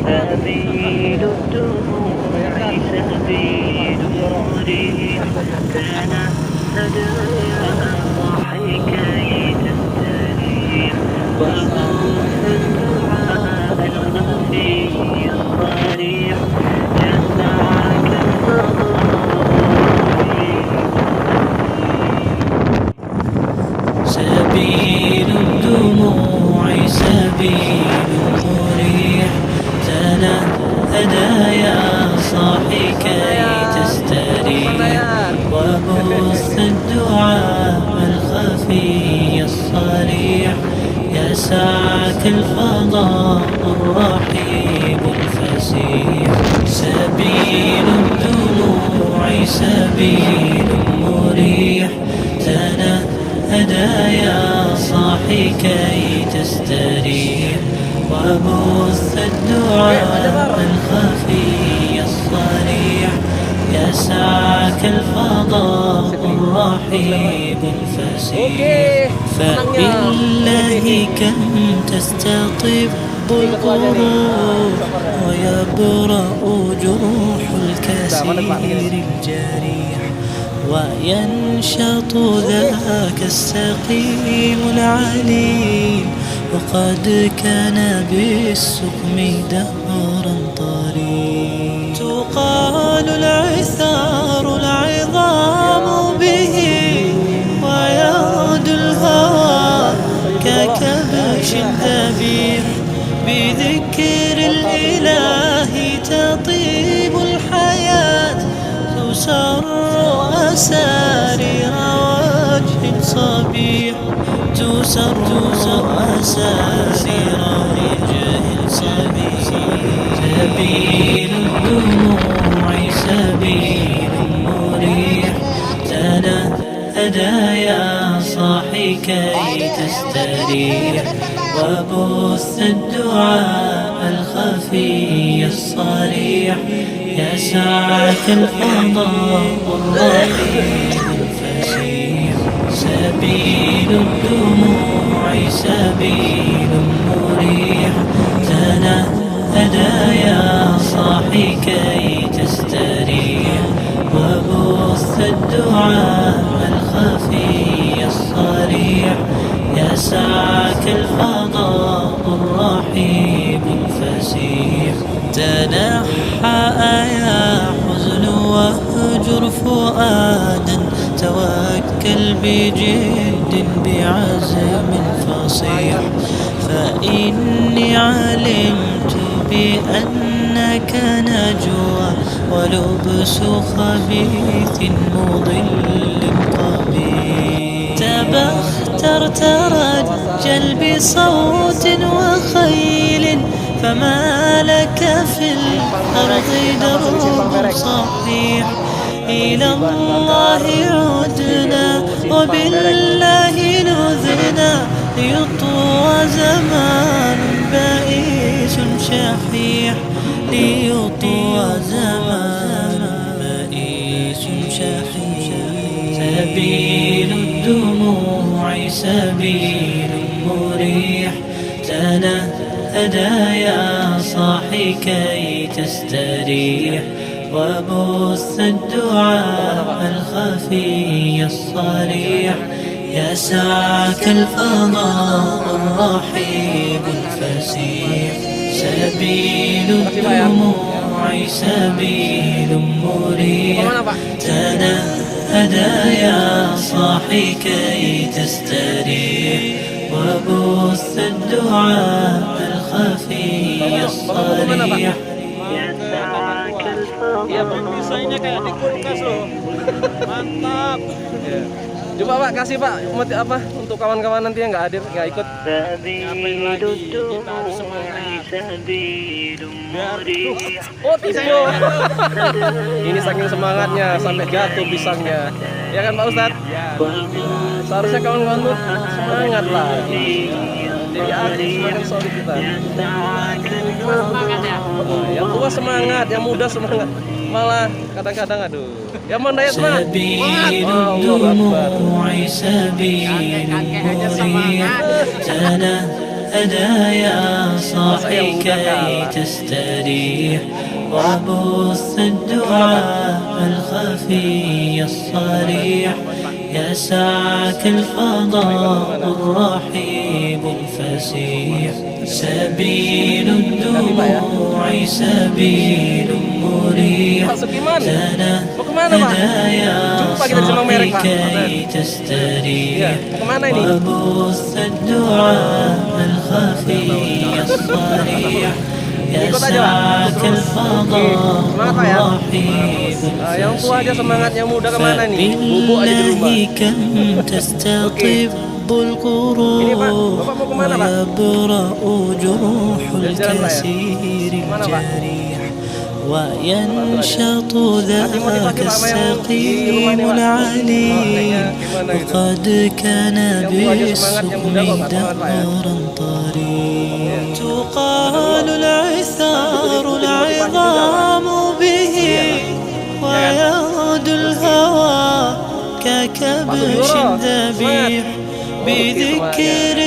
سبيل الدموع سبيل مريح تنهد يا ضحي كي تستريح وبث الدعاء الخفي الصريح جزاك سبيل الدموع سبيل مريح تنهدى يا صاحي كي تستريح وبث الدعاء الخفي الصريح يسعك الفضاء الرحيب الفسيح سبيل الدموع سبيل مريح تنهدى يا صاحي كي تستريح وبث الدعاء الخفي الصريح يسعك الفضاء الرحيب الفسيح فبالله كم تستطب القلوب ويبرأ جروح الكسير الجريح وينشط ذاك السقيم العليل وقد كان بالسقم دهرا طريق تقال العثار العظام به ويعد الهوى ككبش ذبيح بذكر الإله تطيب الحياة تسر أسارير وجه صبيح تسر أسارير وجه صبيح سبيل الدموع سبيل مريح تنهدى يا صاحي كي تستريح وبث الدعاء الخفي الصريح يسعك الفضاء الرحيم الفسيح سبيل الدموع سبيل مريح تنهدى يا صاحي كي تستريح وبث الدعاء الخفي الصريح يسعك الفضاء الرحيب الفسيح تنحى يا حزن واهجر فؤادا توكل بجد بعزم فصيح فإني علمت بأنك نجوى ولبس خبيث مضل قبيح تبختر ترجل بصوت وخيل فما لك في الأرض درب صحيح إلى الله عدنا وبالله نذنا ليطوى زمان بائس شحيح ليطوى زمان بائس شحيح سبيل الدموع سبيل مريح تنهدى يا صاحي كي تستريح وبث الدعاء الخفي الصريح يسعك الفضاء الرحيب الفسيح سبيل الدموع سبيل مريح تنهدى يا صاحي كي تستريح وبث الدعاء الخفي الصريح يسعك الفضاء. Iya, desainnya kayak di kulkas loh. Mantap. Coba Pak kasih Pak apa untuk kawan-kawan nanti yang nggak hadir nggak ikut. Oh Tisio. Ini saking semangatnya sampai jatuh pisangnya. Ya kan Pak Ustadz? Seharusnya kawan-kawan tuh semangat lah. Jadi aktif semakin solid kita. Yang tua semangat, yang muda semangat. Malah kadang-kadang aduh. Yang mendaya semangat. أنا يا صاحي كي تستريح وبث الدعاء الخفي الصريح يسعك الفضاء الرحيب الفسيح سبيل الدموع سبيل مريح أنا يا صاحي كي تستريح وبث الدعاء الخفي الصريح يسعك الفضاء الرحيب Yang tua aja semangat, yang muda kemana nih? Bubuk aja di rumah. كم تستطب القروح ويبرأ جروح الكثير الجريح وينشط ذاك السقيم العليل وقد كان بالسقم دهرا طريق تقال العثار العظام به ويهد الهوى ككبش ذبيح بذكر